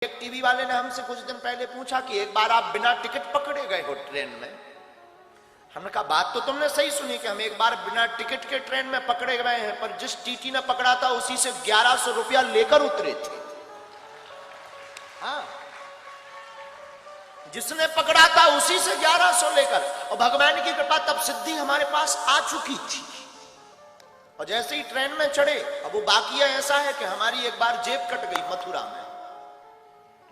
एक टीवी वाले ने हमसे कुछ दिन पहले पूछा कि एक बार आप बिना टिकट पकड़े गए हो ट्रेन में। हमने कहा बात तो तुमने सही सुनी कि हम एक बार बिना टिकट के ट्रेन में पकड़े गए हैं, पर जिस टीटी ने पकड़ा था उसी से 1100 रुपया लेकर उतरे थे। हाँ, जिसने पकड़ा था उसी से 1100 लेकर, और भगवान की कृपा तब सिद्धि हमारे पास आ चुकी थी। और जैसे ही ट्रेन में चढ़े, अब वो बाकी ऐसा है कि हमारी एक बार जेब कट गई मथुरा में।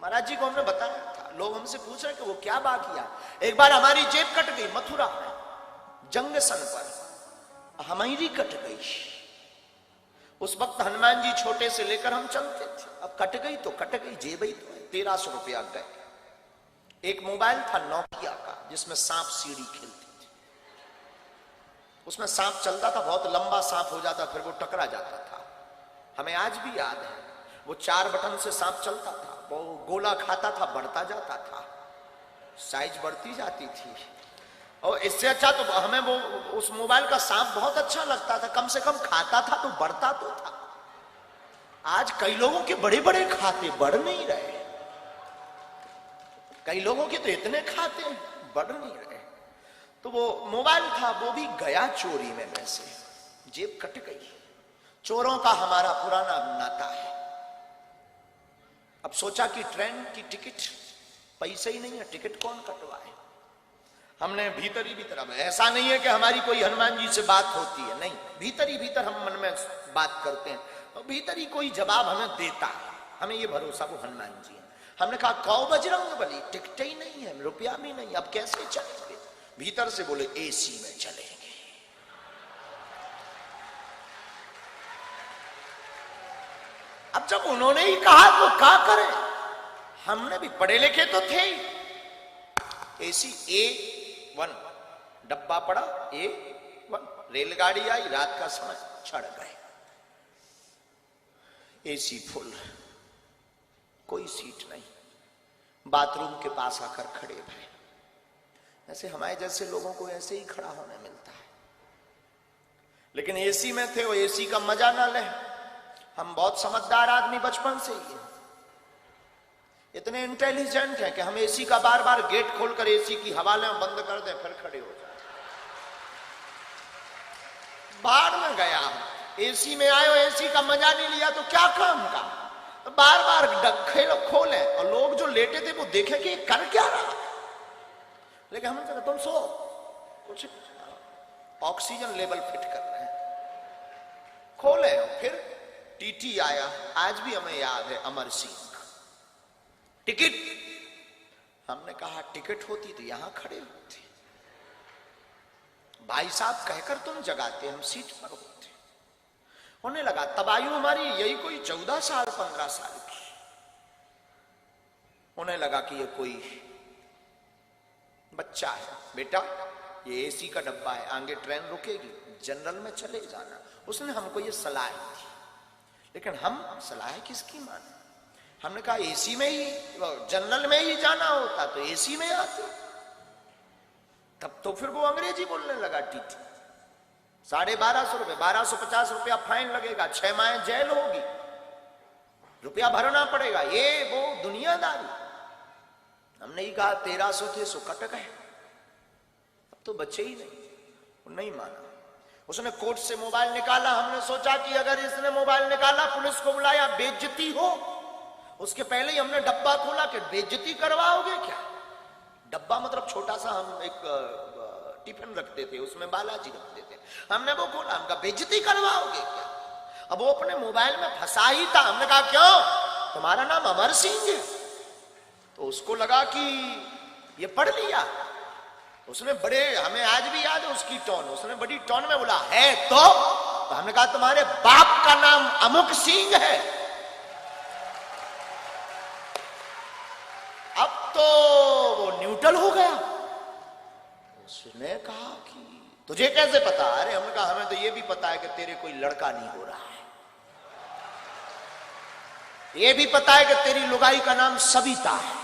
महाराज जी को हमने बताया था, लोग हमसे पूछ रहे कि वो क्या बाकिया। एक बार हमारी जेब कट गई मथुरा में जंक्शन पर, हमारी कट गई। उस वक्त हनुमान जी छोटे से लेकर हम चलते थे, अब कट गई तो कट गई, जेब ही तो 1300 रुपया गए। एक मोबाइल था नोकिया का जिसमें सांप सीढ़ी खेलती थी, उसमें सांप चलता था, बहुत लंबा सांप हो जाता, फिर वो टकरा जाता था। हमें आज भी याद है, वो 4 बटन से सांप चलता था, वो गोला खाता था, बढ़ता जाता था, साइज बढ़ती जाती थी। और इससे अच्छा तो हमें वो उस मोबाइल का सांप बहुत अच्छा लगता था, कम से कम खाता था तो बढ़ता तो था। आज कई लोगों के बड़े बड़े खाते बढ़ नहीं रहे, कई लोगों के तो इतने खाते बढ़ नहीं रहे। तो वो मोबाइल था, वो भी गया चोरी में, वैसे जेब कट गई। चोरों का हमारा पुराना नाता है। अब सोचा कि ट्रेन की टिकट, पैसे ही नहीं है, टिकट कौन कटवाए। हमने भीतर ही भीतर, अब ऐसा नहीं है कि हमारी कोई हनुमान जी से बात होती है, नहीं, भीतर ही भीतर हम मन में बात करते हैं, और भीतर ही कोई जवाब हमें देता है। हमें ये भरोसा वो हनुमान जी है। हमने कहा कौ बजरंग बली, टिकट ही नहीं है, रुपया भी नहीं, अब कैसे चलेंगे। भीतर से बोले एसी में चलेंगे। अब जब उन्होंने ही कहा तो क्या करें, हमने भी पढ़े लिखे तो थे ही। एसी A1 डब्बा पड़ा, A1 रेलगाड़ी आई, रात का समय, चढ़ गए। एसी फुल, कोई सीट नहीं, बाथरूम के पास आकर खड़े भरे। ऐसे हमारे जैसे लोगों को ऐसे ही खड़ा होने मिलता है, लेकिन एसी में थे, वो एसी का मजा ना ले। हम बहुत समझदार आदमी बचपन से ही है, इतने इंटेलिजेंट हैं कि हम एसी का बार बार गेट खोलकर एसी की हवा लें, बंद कर दें, फिर खड़े हो जाए। बाहर में गया, एसी में आए, एसी का मजा नहीं लिया तो क्या काम का। तो बार बार खोले, और लोग जो लेटे थे वो देखे कि कर क्या रहा। लेकिन हमने कहा तुम सो, कुछ ऑक्सीजन लेवल फिट कर रहे हैं। खोले, फिर टीटी आया, आज भी हमें याद है, अमर सिंह। टिकट, हमने कहा टिकट होती तो यहां खड़े होते, भाई साहब कहकर तुम जगाते, हम सीट पर होते। होने लगा, तब आयु हमारी यही कोई 14 साल 15 साल की। होने लगा कि ये कोई बच्चा है, बेटा ये एसी का डब्बा है, आगे ट्रेन रुकेगी, जनरल में चले जाना। उसने हमको ये सलाह दी, लेकिन हम सलाह किसकी माने। हमने कहा एसी में ही, जनरल में ही जाना होता तो एसी में आते। तब तो फिर वो अंग्रेजी बोलने लगा। टीटी 1250 रुपए, 1250 रुपया फाइन लगेगा, 6 माह जेल होगी, रुपया भरना पड़ेगा, ये वो दुनियादारी। हमने ही कहा 1300 थे सो कट गए, अब तो बचे ही नहीं। वो नहीं माना, उसने कोर्ट से मोबाइल निकाला। हमने सोचा कि अगर इसने मोबाइल निकाला, पुलिस को बुलाया, बेइज्जती हो। उसके पहले ही हमने डब्बा खोला कि बेइज्जती करवाओगे क्या। डब्बा मतलब छोटा सा, हम एक टिफिन रखते थे, उसमें बालाजी रखते थे। हमने वो खोला, हमका बेइज्जती करवाओगे क्या। अब वो अपने मोबाइल में फंसा ही था। हमने कहा क्यों, तुम्हारा नाम अमर सिंह है। तो उसको लगा कि ये पढ़ लिया। उसने बड़े, हमें आज भी याद है उसकी टोन, उसने बड़ी टोन में बोला है तो हमने कहा तुम्हारे बाप का नाम अमुक सिंह है। अब तो वो न्यूट्रल हो गया। उसने कहा कि तुझे कैसे पता। अरे हमने कहा हमें तो ये भी पता है कि तेरे कोई लड़का नहीं हो रहा है, ये भी पता है कि तेरी लुगाई का नाम सविता है।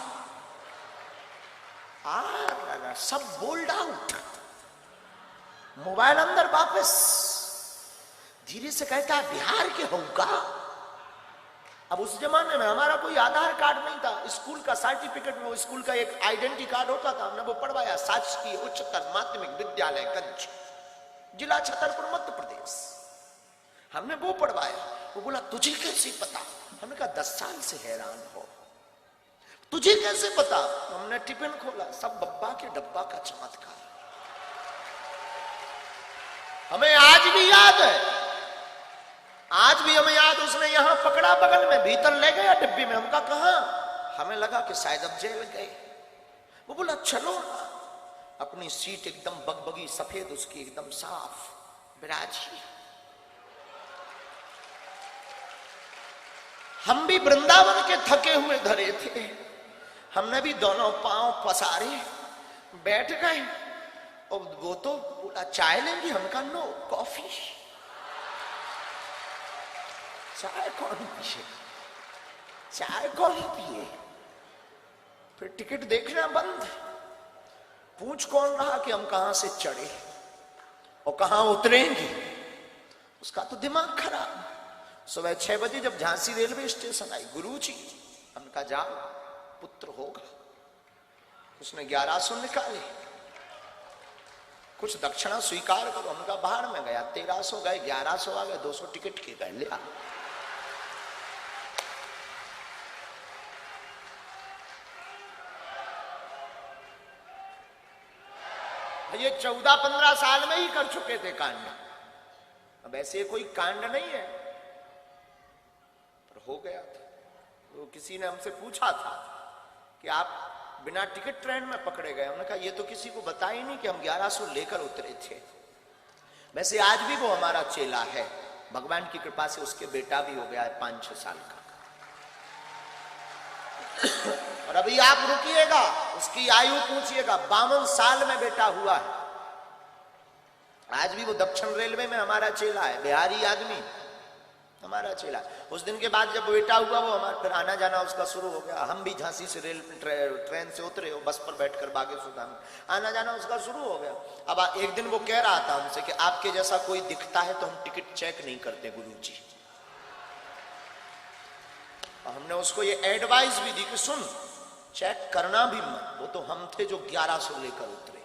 सब बोल्ड आउट, मोबाइल अंदर वापस। धीरे से कहता है बिहार के होगा। अब उस जमाने में हमारा कोई आधार कार्ड नहीं था, स्कूल का सर्टिफिकेट में वो स्कूल का एक आइडेंटिटी कार्ड होता था, हमने वो पढ़वाया। शासकीय उच्चतर माध्यमिक विद्यालय गंज, जिला छतरपुर, मध्य प्रदेश। हमने वो पढ़वाया। वो बोला तुझे कैसे पता? हमने कहा 10 साल से हैरान हो, तुझे कैसे पता? हमने टिफिन खोला, सब बब्बा के डब्बा का चमत्कार। हमें आज भी याद है, आज भी हमें याद। उसने यहां पकड़ा बगल में, भीतर ले गया डिब्बी में। हमका कहा, हमें लगा कि शायद अब जेल गए। वो बोला चलो ना। अपनी सीट एकदम बगबगी सफेद, उसकी एकदम साफ बिराजी। हम भी वृंदावन के थके हुए धरे थे, हमने भी दोनों पांव पसारे बैठ गए। और वो तो बोला चाय लेंगी, हमका नो, कॉफी। चाय कौन पिए, चाय कौन पिए? फिर टिकट देखना बंद। पूछ कौन रहा कि हम कहां से चढ़े और कहां उतरेंगे? उसका तो दिमाग खराब। सुबह 6 बजे जब झांसी रेलवे स्टेशन आई, गुरुजी हमका जाओ, पुत्र होगा। उसने 1100 निकाले, कुछ दक्षिणा स्वीकार करो। हमका बाहर में गया, 1300 गए, 1100 आ गए, 200 टिकट के गए, ले आ। ये 14-15 साल में ही कर चुके थे कांड। अब ऐसे कोई कांड नहीं है, पर हो गया था। तो किसी ने हमसे पूछा था कि आप बिना टिकट ट्रेन में पकड़े गए। हमने कहा ये तो किसी को बता ही नहीं कि हम 1100 लेकर उतरे थे। वैसे आज भी वो हमारा चेला है, भगवान की कृपा से उसके बेटा भी हो गया है 5-6 साल का। और अभी आप रुकिएगा, उसकी आयु पूछिएगा, 52 साल में बेटा हुआ है। आज भी वो दक्षिण रेलवे में हमारा चेला है, बिहारी आदमी हमारा चेला। उस दिन के बाद जब बेटा हुआ, वो हमारा फिर आना जाना उसका शुरू हो गया। हम भी झांसी से ट्रेन से उतरे, हो बस पर बैठकर बागेश्वर में आना जाना उसका शुरू हो गया। अब एक दिन वो कह रहा था हमसे कि आपके जैसा कोई दिखता है तो हम टिकट चेक नहीं करते गुरुजी। हमने उसको ये एडवाइस भी दी कि सुन, चेक करना भी मत। वो तो हम थे जो 1100 लेकर उतरे।